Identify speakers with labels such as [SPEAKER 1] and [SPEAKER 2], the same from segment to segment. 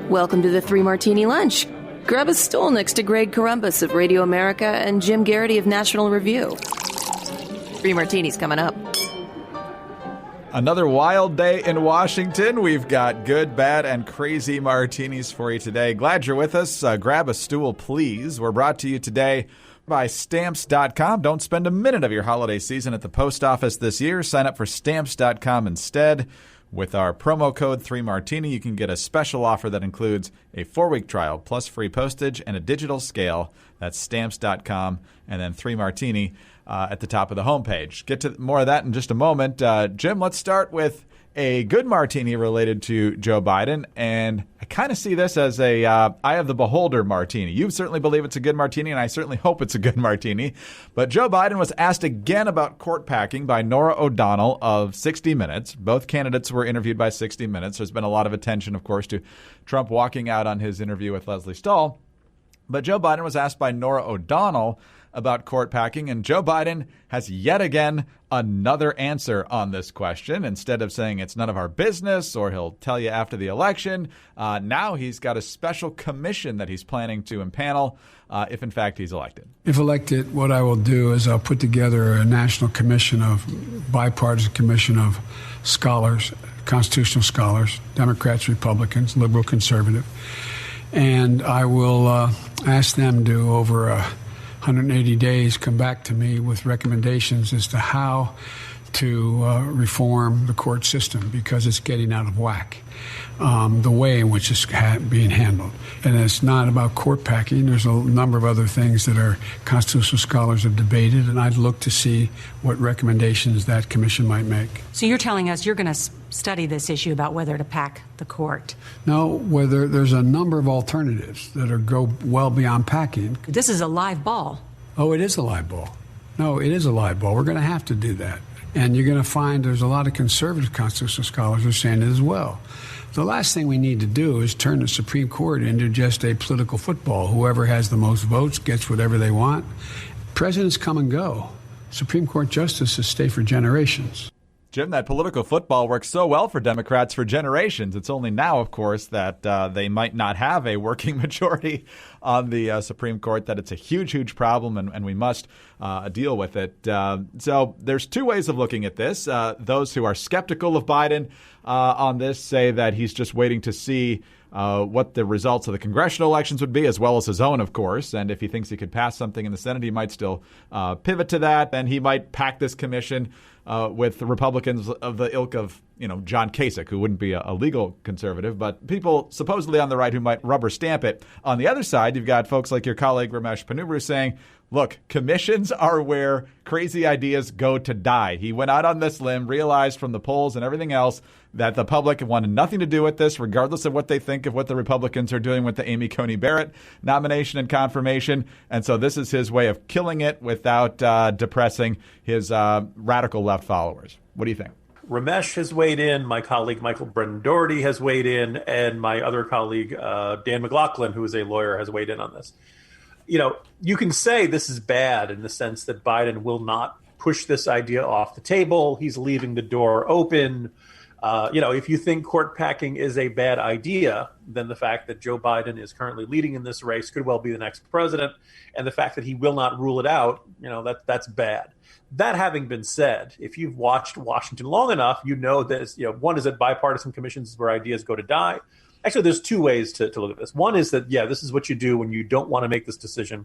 [SPEAKER 1] Welcome to the Three Martini Lunch. Grab a stool next to Greg Columbus of Radio America and Jim Garrity of National Review. Three Martinis coming up.
[SPEAKER 2] Another wild day in Washington. We've got good, bad, and crazy martinis for you today. Glad you're with us. Grab a stool, please. We're brought to you today by Stamps.com. Don't spend a minute of your holiday season at the post office this year. Sign up for Stamps.com instead. With our promo code 3Martini, you can get a special offer that includes a 4-week trial plus free postage and a digital scale. That's Stamps.com and then 3Martini at the top of the homepage. Get to more of that in just a moment. Jim, let's start with a good martini related to Joe Biden, and I kind of see this as a eye of the beholder martini. You certainly believe it's a good martini, and I certainly hope it's a good martini. But Joe Biden was asked again about court packing by Norah O'Donnell of 60 Minutes. Both candidates were interviewed by 60 Minutes. There's been a lot of attention, of course, to Trump walking out on his interview with Leslie Stahl. But Joe Biden was asked by Norah O'Donnell about court packing, and Joe Biden has yet again another answer on this question. Instead of saying it's none of our business or he'll tell you after the election, now he's got a special commission that he's planning to impanel if, in fact, he's elected.
[SPEAKER 3] If elected, what I will do is I'll put together a national commission bipartisan commission of scholars, constitutional scholars, Democrats, Republicans, liberal, conservative, and I will ask them to, over 180 days, come back to me with recommendations as to how to reform the court system, because it's getting out of whack, the way in which it's being handled. And it's not about court packing. There's a number of other things that our constitutional scholars have debated, and I'd look to see what recommendations that commission might make.
[SPEAKER 4] So you're telling us you're going to study this issue about whether to pack the court?
[SPEAKER 3] No, whether there's a number of alternatives that go well beyond packing.
[SPEAKER 4] This is a live ball.
[SPEAKER 3] Oh, it is a live ball. No, it is a live ball. We're going to have to do that. And you're going to find there's a lot of conservative constitutional scholars who are saying it as well. The last thing we need to do is turn the Supreme Court into just a political football. Whoever has the most votes gets whatever they want. Presidents come and go. Supreme Court justices stay for generations.
[SPEAKER 2] Jim, that political football works so well for Democrats for generations. It's only now, of course, that they might not have a working majority on the Supreme Court, that it's a huge, huge problem, and we must deal with it. So there's two ways of looking at this. Those who are skeptical of Biden on this say that he's just waiting to see what the results of the congressional elections would be, as well as his own, of course. And if he thinks he could pass something in the Senate, he might still pivot to that. And he might pack this commission with the Republicans of the ilk of, John Kasich, who wouldn't be a legal conservative, but people supposedly on the right who might rubber stamp it. On the other side, you've got folks like your colleague Ramesh Ponnuru saying, look, commissions are where crazy ideas go to die. He went out on this limb, realized from the polls and everything else that the public wanted nothing to do with this, regardless of what they think of what the Republicans are doing with the Amy Coney Barrett nomination and confirmation. And so this is his way of killing it without depressing his radical left followers. What do you think?
[SPEAKER 5] Ramesh has weighed in, my colleague Michael Brennan Doherty has weighed in, and my other colleague Dan McLaughlin, who is a lawyer, has weighed in on this. You can say this is bad in the sense that Biden will not push this idea off the table. He's leaving the door open. If you think court packing is a bad idea, then the fact that Joe Biden is currently leading in this race could well be the next president. And the fact that he will not rule it out, that's bad. That having been said, if you've watched Washington long enough, you know that, one is that bipartisan commissions is where ideas go to die. Actually, there's two ways to look at this. One is that, this is what you do when you don't want to make this decision.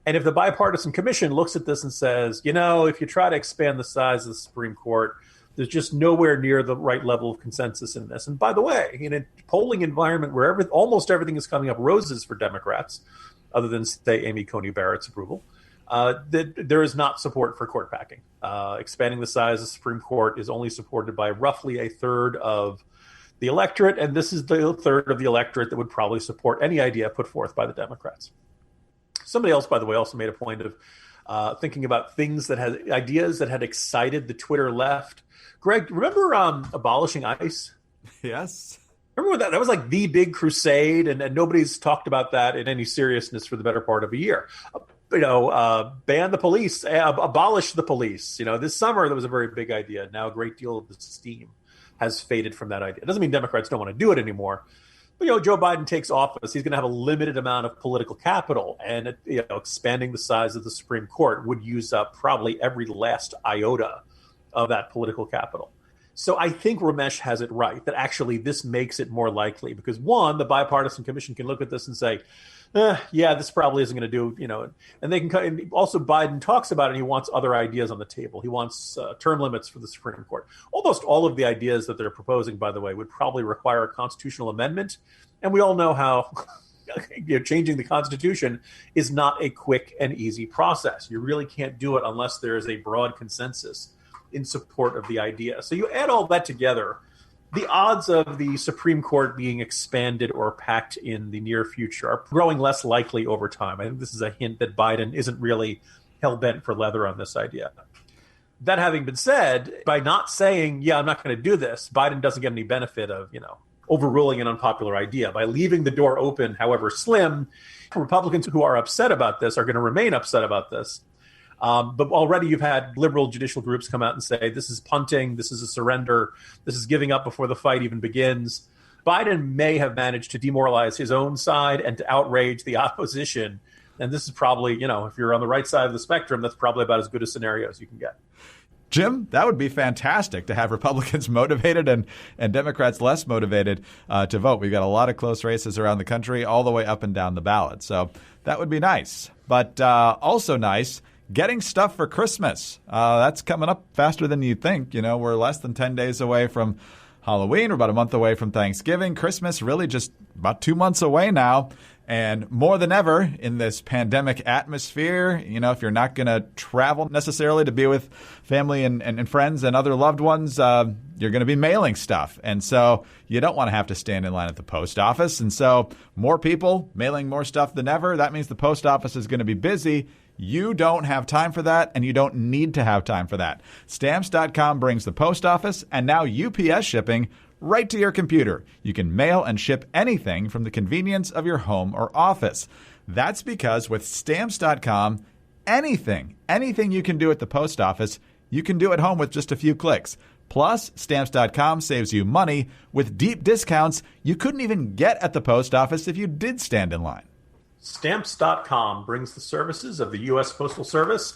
[SPEAKER 5] And if the bipartisan commission looks at this and says, if you try to expand the size of the Supreme Court, there's just nowhere near the right level of consensus in this. And by the way, in a polling environment where almost everything is coming up roses for Democrats, other than, say, Amy Coney Barrett's approval, there is not support for court packing. Expanding the size of the Supreme Court is only supported by roughly a third of the electorate, and this is the third of the electorate that would probably support any idea put forth by the Democrats. Somebody else, by the way, also made a point of thinking about ideas that had excited the Twitter left. Greg, remember abolishing ICE?
[SPEAKER 2] Yes.
[SPEAKER 5] Remember that? That was like the big crusade, and nobody's talked about that in any seriousness for the better part of a year. Ban the police, abolish the police. This summer there was a very big idea. Now a great deal of the steam has faded from that idea. It doesn't mean Democrats don't want to do it anymore. But, Joe Biden takes office, he's going to have a limited amount of political capital, and expanding the size of the Supreme Court would use up probably every last iota of that political capital. So I think Ramesh has it right that actually this makes it more likely because, one, the bipartisan commission can look at this and say, yeah, this probably isn't going to do, and they can. And also, Biden talks about it. He wants other ideas on the table. He wants term limits for the Supreme Court. Almost all of the ideas that they're proposing, by the way, would probably require a constitutional amendment. And we all know how changing the Constitution is not a quick and easy process. You really can't do it unless there is a broad consensus in support of the idea. So you add all that together, the odds of the Supreme Court being expanded or packed in the near future are growing less likely over time. I think this is a hint that Biden isn't really hell-bent for leather on this idea. That having been said, by not saying, yeah, I'm not going to do this, Biden doesn't get any benefit of, overruling an unpopular idea. By leaving the door open, however slim, Republicans who are upset about this are going to remain upset about this. But already you've had liberal judicial groups come out and say, this is punting, this is a surrender, this is giving up before the fight even begins. Biden may have managed to demoralize his own side and to outrage the opposition. And this is probably, if you're on the right side of the spectrum, that's probably about as good a scenario as you can get.
[SPEAKER 2] Jim, that would be fantastic to have Republicans motivated and Democrats less motivated to vote. We've got a lot of close races around the country all the way up and down the ballot. So that would be nice. But also nice, getting stuff for Christmas. That's coming up faster than you think. We're less than 10 days away from Halloween. We're about a month away from Thanksgiving. Christmas really just about 2 months away now. And more than ever in this pandemic atmosphere, if you're not going to travel necessarily to be with family and friends and other loved ones, you're going to be mailing stuff. And so you don't want to have to stand in line at the post office. And so more people mailing more stuff than ever. That means the post office is going to be busy. You don't have time for that, and you don't need to have time for that. Stamps.com brings the post office and now UPS shipping right to your computer. You can mail and ship anything from the convenience of your home or office. That's because with Stamps.com, anything you can do at the post office, you can do at home with just a few clicks. Plus, Stamps.com saves you money with deep discounts you couldn't even get at the post office if you did stand in line.
[SPEAKER 5] Stamps.com brings the services of the U.S. Postal Service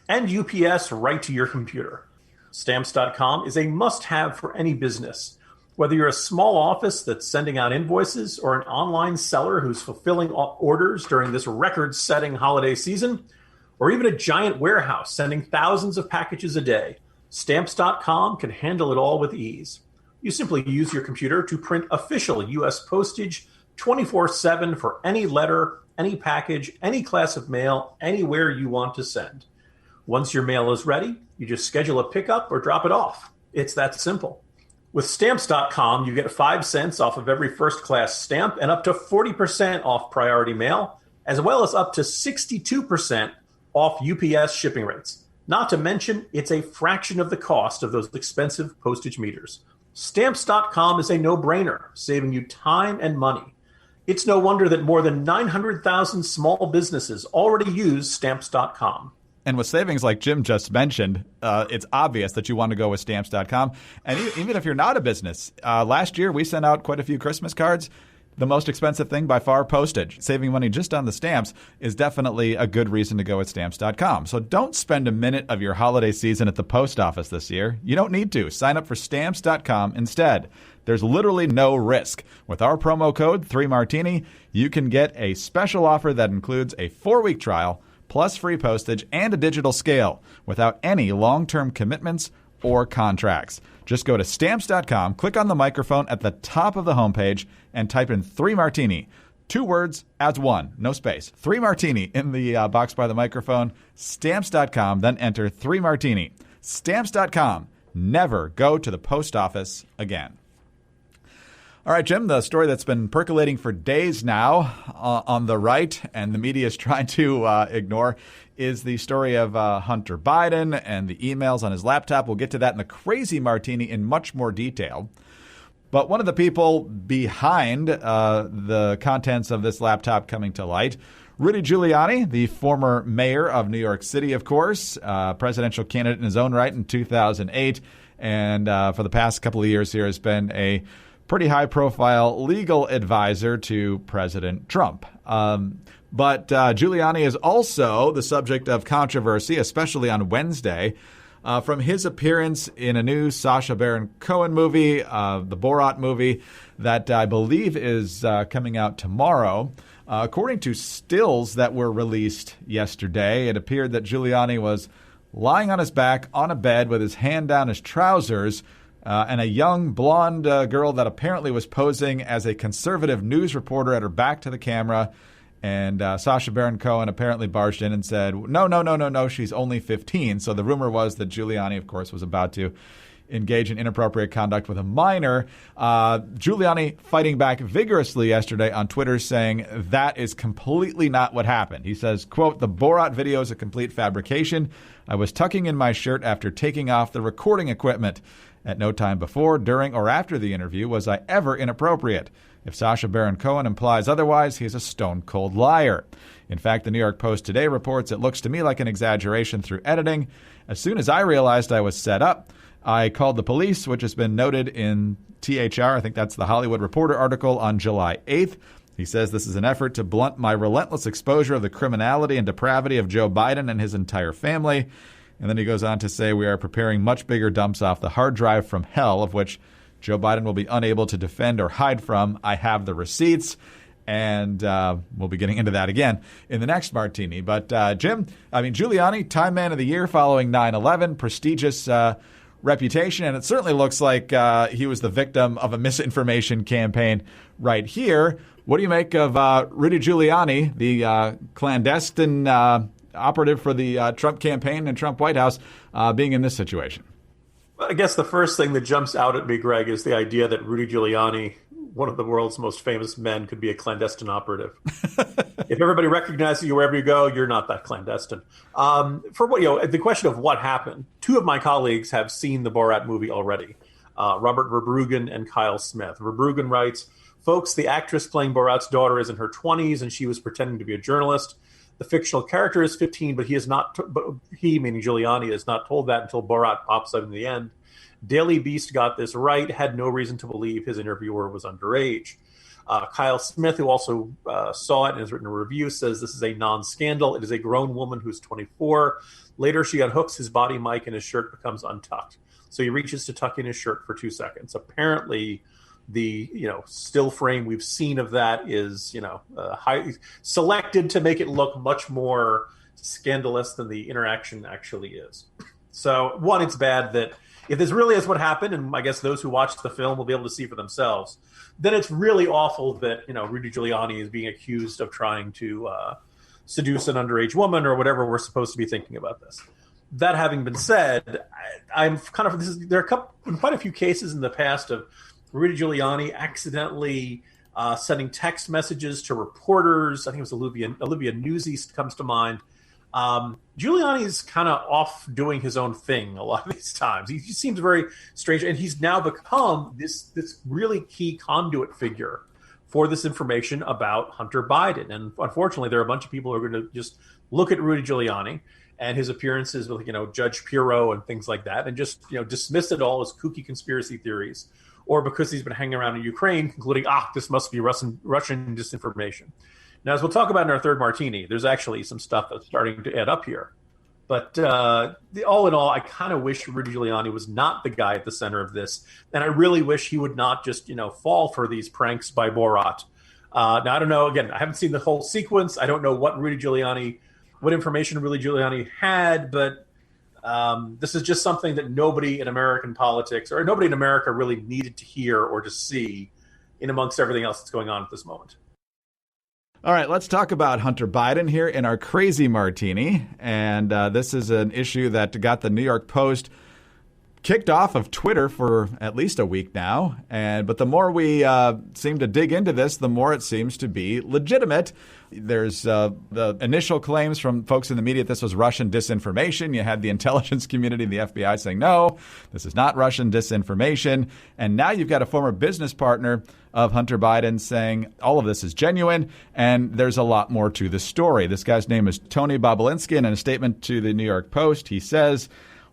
[SPEAKER 5] and UPS right to your computer. Stamps.com is a must-have for any business. Whether you're a small office that's sending out invoices or an online seller who's fulfilling orders during this record-setting holiday season, or even a giant warehouse sending thousands of packages a day, Stamps.com can handle it all with ease. You simply use your computer to print official U.S. postage 24/7 for any letter, any package, any class of mail, anywhere you want to send. Once your mail is ready, you just schedule a pickup or drop it off. It's that simple. With Stamps.com, you get 5 cents off of every first-class stamp and up to 40% off priority mail, as well as up to 62% off UPS shipping rates. Not to mention, it's a fraction of the cost of those expensive postage meters. Stamps.com is a no-brainer, saving you time and money. It's no wonder that more than 900,000 small businesses already use Stamps.com.
[SPEAKER 2] And with savings like Jim just mentioned, it's obvious that you want to go with Stamps.com. And even if you're not a business, last year we sent out quite a few Christmas cards. The most expensive thing by far, postage. Saving money just on the stamps is definitely a good reason to go with Stamps.com. So don't spend a minute of your holiday season at the post office this year. You don't need to. Sign up for Stamps.com instead. There's literally no risk. With our promo code 3Martini, you can get a special offer that includes a 4-week trial, plus free postage and a digital scale without any long-term commitments or contracts. Just go to Stamps.com, click on the microphone at the top of the homepage, and type in 3Martini. 2 words, adds 1, no space. 3Martini in the box by the microphone. Stamps.com, then enter 3Martini. Stamps.com. Never go to the post office again. All right, Jim, the story that's been percolating for days now on the right and the media is trying to ignore is the story of Hunter Biden and the emails on his laptop. We'll get to that in the Crazy Martini in much more detail. But one of the people behind the contents of this laptop coming to light, Rudy Giuliani, the former mayor of New York City, of course, presidential candidate in his own right in 2008, and for the past couple of years here has been a pretty high-profile legal advisor to President Trump. But Giuliani is also the subject of controversy, especially on Wednesday, from his appearance in a new Sacha Baron Cohen movie, the Borat movie, that I believe is coming out tomorrow. According to stills that were released yesterday, it appeared that Giuliani was lying on his back on a bed with his hand down his trousers, and a young blonde girl that apparently was posing as a conservative news reporter at her back to the camera. And Sacha Baron Cohen apparently barged in and said, no, she's only 15. So the rumor was that Giuliani, of course, was about to engage in inappropriate conduct with a minor. Giuliani fighting back vigorously yesterday on Twitter, saying that is completely not what happened. He says, quote, "The Borat video is a complete fabrication. I was tucking in my shirt after taking off the recording equipment. At no time before, during, or after the interview was I ever inappropriate. If Sacha Baron Cohen implies otherwise, he is a stone-cold liar. In fact, the New York Post today reports it looks to me like an exaggeration through editing. As soon as I realized I was set up, I called the police, which has been noted in THR. I think that's the Hollywood Reporter article on July 8th. He says this is an effort to blunt my relentless exposure of the criminality and depravity of Joe Biden and his entire family." And then he goes on to say, "We are preparing much bigger dumps off the hard drive from hell, of which Joe Biden will be unable to defend or hide from. I have the receipts." And we'll be getting into that again in the next Martini. But Jim, Giuliani, Time Man of the Year following 9/11, prestigious reputation. And it certainly looks like he was the victim of a misinformation campaign right here. What do you make of Rudy Giuliani, the clandestine operative for the Trump campaign and Trump White House, being in this situation?
[SPEAKER 5] I guess the first thing that jumps out at me, Greg, is the idea that Rudy Giuliani, one of the world's most famous men, could be a clandestine operative. If everybody recognizes you wherever you go, you're not that clandestine. The question of what happened, two of my colleagues have seen the Borat movie already, Robert Verbruggen and Kyle Smith. Verbruggen writes, "Folks, the actress playing Borat's daughter is in her 20s, and she was pretending to be a journalist. The fictional character is 15, but he is not. But he, meaning Giuliani, is not told that until Borat pops up in the end. Daily Beast got this right. Had no reason to believe his interviewer was underage." Kyle Smith, who also saw it and has written a review, says this is a non-scandal. It is a grown woman who's 24. Later, she unhooks his body mic and his shirt becomes untucked. So he reaches to tuck in his shirt for 2 seconds. Apparently, the still frame we've seen of that is highly selected to make it look much more scandalous than the interaction actually is. So one, it's bad that if this really is what happened, and I guess those who watch the film will be able to see for themselves, then it's really awful that Rudy Giuliani is being accused of trying to seduce an underage woman or whatever we're supposed to be thinking about this. That having been said, there are quite a few cases in the past of Rudy Giuliani accidentally sending text messages to reporters. I think it was Olivia Newsy comes to mind. Giuliani's kind of off doing his own thing a lot of these times. He seems very strange, and he's now become this really key conduit figure for this information about Hunter Biden. And unfortunately, there are a bunch of people who are going to just look at Rudy Giuliani and his appearances with Judge Pirro and things like that, and just dismiss it all as kooky conspiracy theories, or because he's been hanging around in Ukraine, concluding, this must be Russian disinformation. Now, as we'll talk about in our third martini, there's actually some stuff that's starting to add up here. But all in all, I kind of wish Rudy Giuliani was not the guy at the center of this. And I really wish he would not just, fall for these pranks by Borat. Now, I don't know. Again, I haven't seen the whole sequence. I don't know what information Rudy Giuliani had, but this is just something that nobody in American politics or nobody in America really needed to hear or to see in amongst everything else that's going on at this moment.
[SPEAKER 2] All right, let's talk about Hunter Biden here in our crazy martini. And this is an issue that got the New York Post kicked off of Twitter for at least a week now. But the more we seem to dig into this, the more it seems to be legitimate. There's the initial claims from folks in the media that this was Russian disinformation. You had the intelligence community, the FBI saying, no, this is not Russian disinformation. And now you've got a former business partner of Hunter Biden saying all of this is genuine. And there's a lot more to the story. This guy's name is Tony Bobulinski. And in a statement to the New York Post, he says,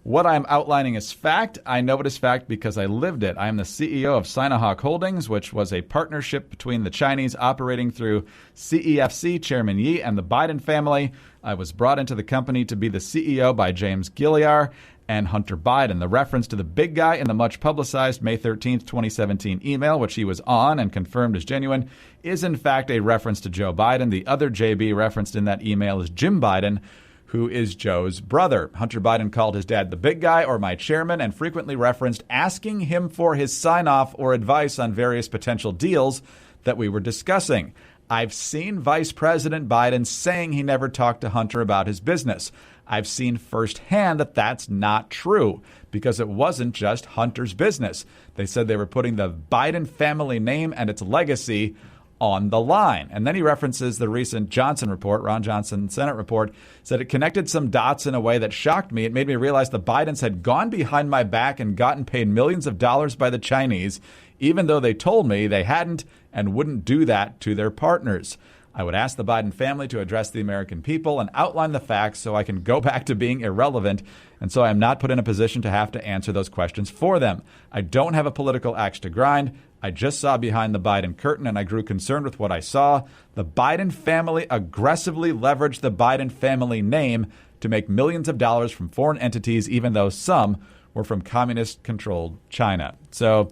[SPEAKER 2] What I'm outlining is fact. I know it is fact because I lived it. I am the CEO of Sinohawk Holdings, which was a partnership between the Chinese operating through CEFC Chairman Yi and the Biden family. I was brought into the company to be the CEO by James Giuliani and Hunter Biden. The reference to the big guy in the much publicized May 13th, 2017 email, which he was on and confirmed as genuine, is in fact a reference to Joe Biden. The other JB referenced in that email is Jim Biden, who is Joe's brother. Hunter Biden called his dad the big guy or my chairman and frequently referenced asking him for his sign-off or advice on various potential deals that we were discussing. I've seen Vice President Biden saying he never talked to Hunter about his business. I've seen firsthand that that's not true because it wasn't just Hunter's business. They said they were putting the Biden family name and its legacy on the line. And then he references the recent Johnson report, Ron Johnson Senate report, said it connected some dots in a way that shocked me. It made me realize the Bidens had gone behind my back and gotten paid millions of dollars by the Chinese, even though they told me they hadn't and wouldn't do that to their partners. I would ask the Biden family to address the American people and outline the facts so I can go back to being irrelevant, and so I am not put in a position to have to answer those questions for them. I don't have a political axe to grind. I just saw behind the Biden curtain, and I grew concerned with what I saw. The Biden family aggressively leveraged the Biden family name to make millions of dollars from foreign entities, even though some were from communist-controlled China. So,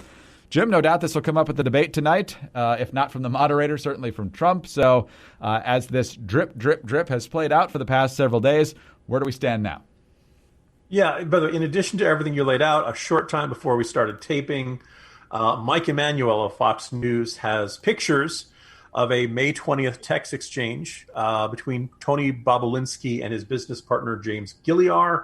[SPEAKER 2] Jim, no doubt this will come up at the debate tonight, if not from the moderator, certainly from Trump. So as this drip, drip, drip has played out for the past several days, where do we stand now?
[SPEAKER 5] Yeah, by the way, in addition to everything you laid out, a short time before we started taping, Mike Emanuel of Fox News has pictures of a May 20th text exchange between Tony Bobulinski and his business partner, James Giuliani,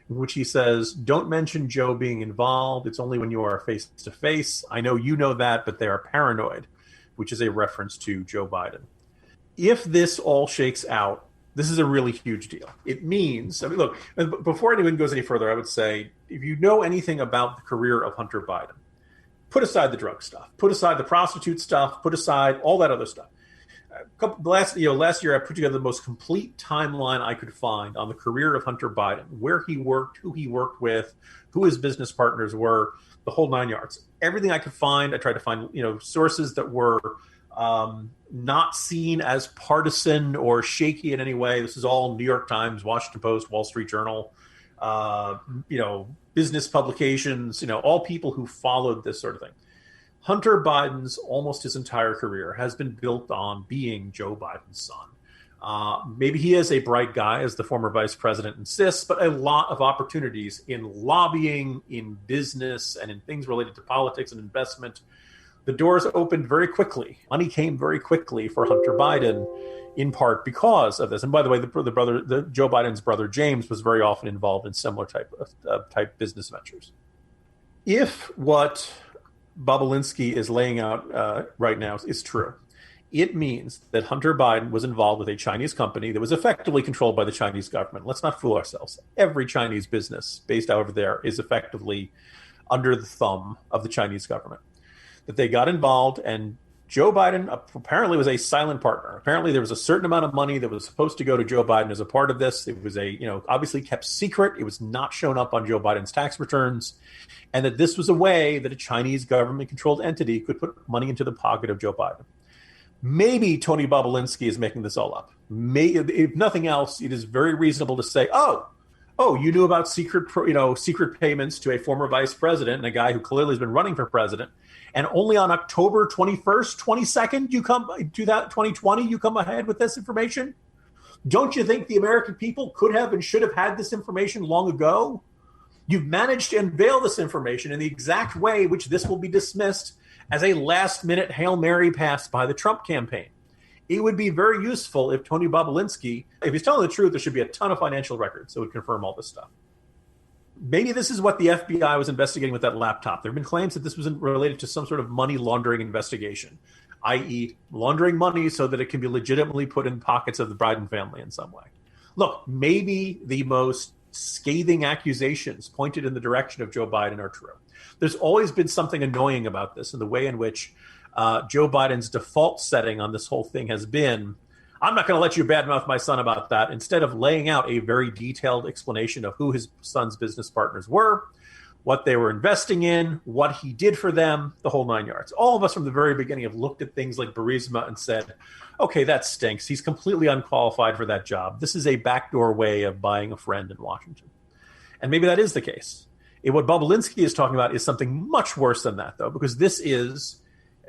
[SPEAKER 5] in which he says, "Don't mention Joe being involved. It's only when you are face to face. I know you know that, but they are paranoid," which is a reference to Joe Biden. If this all shakes out, this is a really huge deal. It means, I mean, look, before anyone goes any further, I would say, if you know anything about the career of Hunter Biden, put aside the drug stuff, put aside the prostitute stuff, put aside all that other stuff. Last year, I put together the most complete timeline I could find on the career of Hunter Biden, where he worked, who he worked with, who his business partners were, the whole nine yards. Everything I could find, I tried to find, sources that were not seen as partisan or shaky in any way. This is all New York Times, Washington Post, Wall Street Journal, business publications, all people who followed this sort of thing. Hunter Biden's almost his entire career has been built on being Joe Biden's son. Maybe he is a bright guy, as the former vice president insists, but a lot of opportunities in lobbying, in business, and in things related to politics and investment. The doors opened very quickly. Money came very quickly for Hunter Biden, in part because of this. And by the way, Joe Biden's brother James was very often involved in similar type business ventures. If what Bobulinski is laying out right now is true, it means that Hunter Biden was involved with a Chinese company that was effectively controlled by the Chinese government. Let's not fool ourselves. Every Chinese business based over there is effectively under the thumb of the Chinese government. That they got involved, and Joe Biden apparently was a silent partner. Apparently there was a certain amount of money that was supposed to go to Joe Biden as a part of this. It was obviously kept secret. It was not shown up on Joe Biden's tax returns. And that this was a way that a Chinese government-controlled entity could put money into the pocket of Joe Biden. Maybe Tony Bobulinski is making this all up. If nothing else, it is very reasonable to say, oh, you knew about secret payments to a former vice president and a guy who clearly has been running for president. And only on October 21st, 22nd, 2020, you come ahead with this information? Don't you think the American people could have and should have had this information long ago? You've managed to unveil this information in the exact way which this will be dismissed as a last-minute Hail Mary pass by the Trump campaign. It would be very useful if Tony Bobulinski, if he's telling the truth, there should be a ton of financial records that would confirm all this stuff. Maybe this is what the FBI was investigating with that laptop. There have been claims that this was related to some sort of money laundering investigation, i.e. laundering money so that it can be legitimately put in pockets of the Biden family in some way. Look, maybe the most scathing accusations pointed in the direction of Joe Biden are true. There's always been something annoying about this, and the way in which Joe Biden's default setting on this whole thing has been, I'm not going to let you badmouth my son about that. Instead of laying out a very detailed explanation of who his son's business partners were, what they were investing in, what he did for them, the whole 9 yards. All of us from the very beginning have looked at things like Burisma and said, okay, that stinks. He's completely unqualified for that job. This is a backdoor way of buying a friend in Washington. And maybe that is the case. What Bobulinski is talking about is something much worse than that, though, because this is,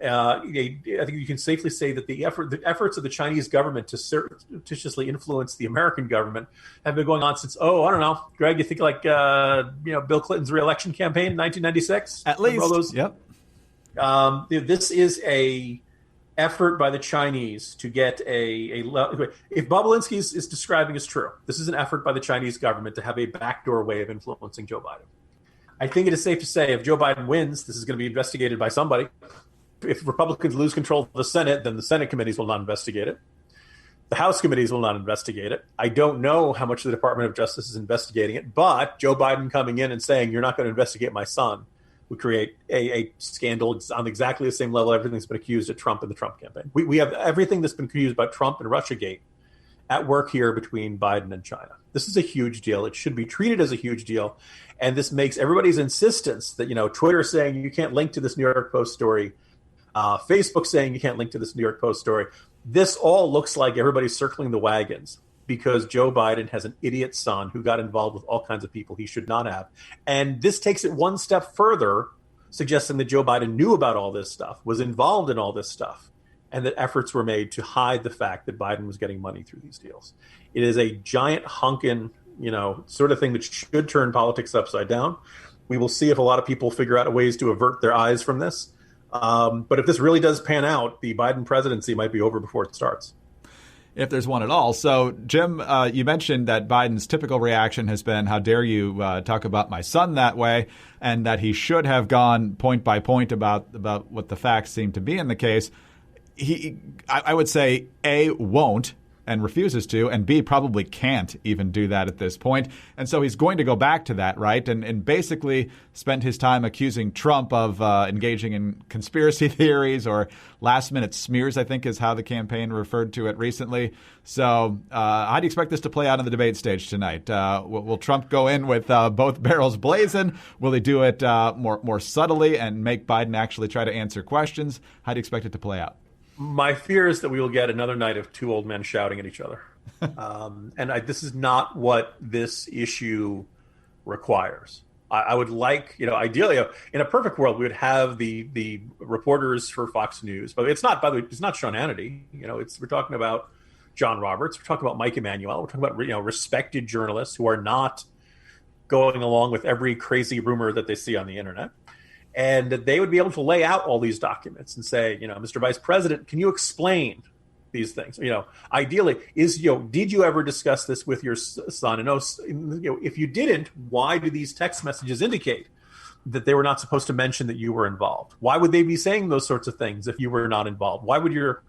[SPEAKER 5] I think you can safely say that the efforts of the Chinese government to surreptitiously influence the American government have been going on since, I don't know, Greg, you think like, Bill Clinton's re-election campaign in 1996?
[SPEAKER 2] At least,
[SPEAKER 5] all those?
[SPEAKER 2] Yep.
[SPEAKER 5] This is a effort by the Chinese to get if Bobulinski is describing is true, this is an effort by the Chinese government to have a backdoor way of influencing Joe Biden. I think it is safe to say if Joe Biden wins, this is going to be investigated by somebody. If Republicans lose control of the Senate, then the Senate committees will not investigate it. The House committees will not investigate it. I don't know how much the Department of Justice is investigating it, but Joe Biden coming in and saying, you're not going to investigate my son, would create a scandal on exactly the same level everything's been accused of Trump in the Trump campaign. We have everything that's been accused about Trump and Russiagate at work here between Biden and China. This is a huge deal. It should be treated as a huge deal. And this makes everybody's insistence that, Twitter saying you can't link to this New York Post story, Facebook saying you can't link to this New York Post story. This all looks like everybody's circling the wagons because Joe Biden has an idiot son who got involved with all kinds of people he should not have. And this takes it one step further, suggesting that Joe Biden knew about all this stuff, was involved in all this stuff, and that efforts were made to hide the fact that Biden was getting money through these deals. It is a giant hunkin', sort of thing that should turn politics upside down. We will see if a lot of people figure out ways to avert their eyes from this. But if this really does pan out, the Biden presidency might be over before it starts.
[SPEAKER 2] If there's one at all. So, Jim, you mentioned that Biden's typical reaction has been, how dare you talk about my son that way, and that he should have gone point by point about what the facts seem to be in the case. I would say, A, won't and refuses to, and B, probably can't even do that at this point. And so he's going to go back to that, right? And basically spend his time accusing Trump of engaging in conspiracy theories or last-minute smears, I think is how the campaign referred to it recently. So how do you expect this to play out on the debate stage tonight? Will Trump go in with both barrels blazing? Will he do it more subtly and make Biden actually try to answer questions? How do you expect it to play out?
[SPEAKER 5] My fear is that we will get another night of two old men shouting at each other. This is not what this issue requires. I would like, ideally, in a perfect world, we would have the reporters for Fox News. But it's not, by the way, it's not Sean Hannity. We're talking about John Roberts. We're talking about Mike Emanuel. We're talking about, respected journalists who are not going along with every crazy rumor that they see on the internet. And they would be able to lay out all these documents and say, Mr. Vice President, can you explain these things? Ideally, did you ever discuss this with your son? And if you didn't, why do these text messages indicate that they were not supposed to mention that you were involved? Why would they be saying those sorts of things if you were not involved? Why would your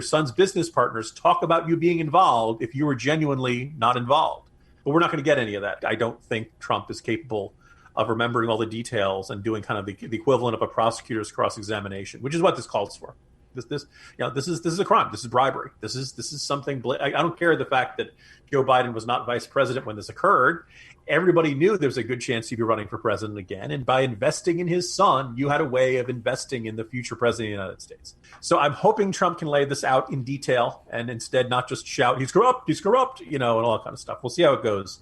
[SPEAKER 5] son's business partners talk about you being involved if you were genuinely not involved? But we're not going to get any of that. I don't think Trump is capable of remembering all the details and doing kind of the equivalent of a prosecutor's cross-examination, which is what this calls for. This is a crime. This is bribery. This is something. I don't care the fact that Joe Biden was not vice president when this occurred. Everybody knew there's a good chance he'd be running for president again. And by investing in his son, you had a way of investing in the future president of the United States. So I'm hoping Trump can lay this out in detail and instead not just shout, he's corrupt, and all that kind of stuff. We'll see how it goes.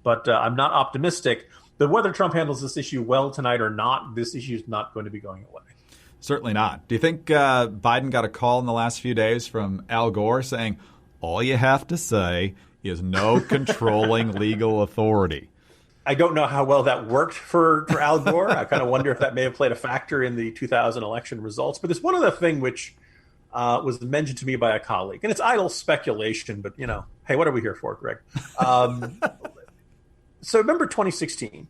[SPEAKER 5] But I'm not optimistic. But whether Trump handles this issue well tonight or not, this issue is not going to be going away.
[SPEAKER 2] Certainly not. Do you think Biden got a call in the last few days from Al Gore saying, all you have to say is no controlling legal authority?
[SPEAKER 5] I don't know how well that worked for Al Gore. I kind of wonder if that may have played a factor in the 2000 election results. But there's one other thing which was mentioned to me by a colleague. And it's idle speculation, but, hey, what are we here for, Greg? So remember 2016,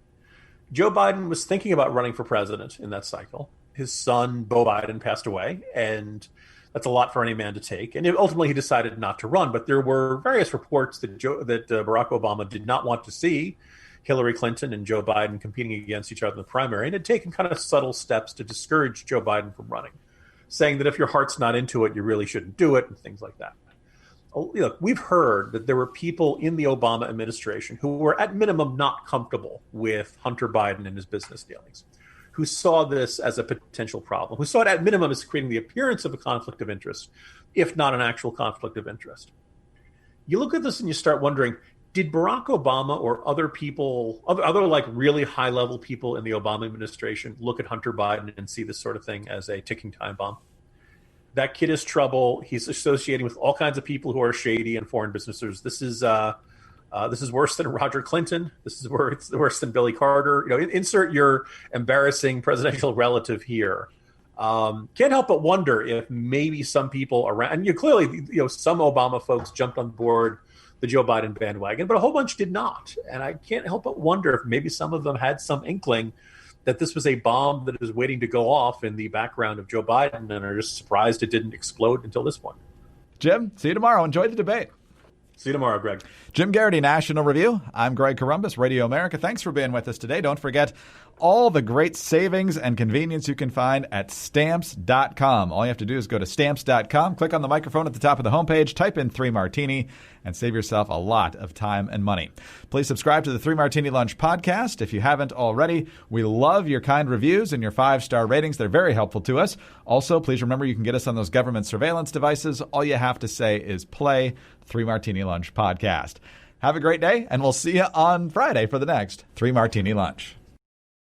[SPEAKER 5] Joe Biden was thinking about running for president in that cycle. His son, Beau Biden, passed away, and that's a lot for any man to take. And ultimately, he decided not to run. But there were various reports that Barack Obama did not want to see Hillary Clinton and Joe Biden competing against each other in the primary, and had taken kind of subtle steps to discourage Joe Biden from running, saying that if your heart's not into it, you really shouldn't do it, and things like that. look, we've heard that there were people in the Obama administration who were at minimum not comfortable with Hunter Biden and his business dealings, who saw this as a potential problem, who saw it at minimum as creating the appearance of a conflict of interest, if not an actual conflict of interest. You look at this and you start wondering, did Barack Obama or other people, other like really high level people in the Obama administration look at Hunter Biden and see this sort of thing as a ticking time bomb? That kid is trouble. He's associating with all kinds of people who are shady and foreign businesses. This is worse than Roger Clinton. This is worse than Billy Carter. Insert your embarrassing presidential relative here. Can't help but wonder if maybe some people around, and clearly, some Obama folks jumped on board the Joe Biden bandwagon, but a whole bunch did not. And I can't help but wonder if maybe some of them had some inkling that this was a bomb that was waiting to go off in the background of Joe Biden and are just surprised it didn't explode until this point.
[SPEAKER 2] Jim, see you tomorrow. Enjoy the debate.
[SPEAKER 5] See you tomorrow, Greg.
[SPEAKER 2] Jim Garrity, National Review. I'm Greg Corombos, Radio America. Thanks for being with us today. Don't forget all the great savings and convenience you can find at Stamps.com. All you have to do is go to Stamps.com, click on the microphone at the top of the homepage, type in 3 Martini, and save yourself a lot of time and money. Please subscribe to the 3 Martini Lunch podcast if you haven't already. We love your kind reviews and your 5-star ratings. They're very helpful to us. Also, please remember you can get us on those government surveillance devices. All you have to say is play 3 Martini Lunch podcast. Have a great day, and we'll see you on Friday for the next 3 Martini Lunch.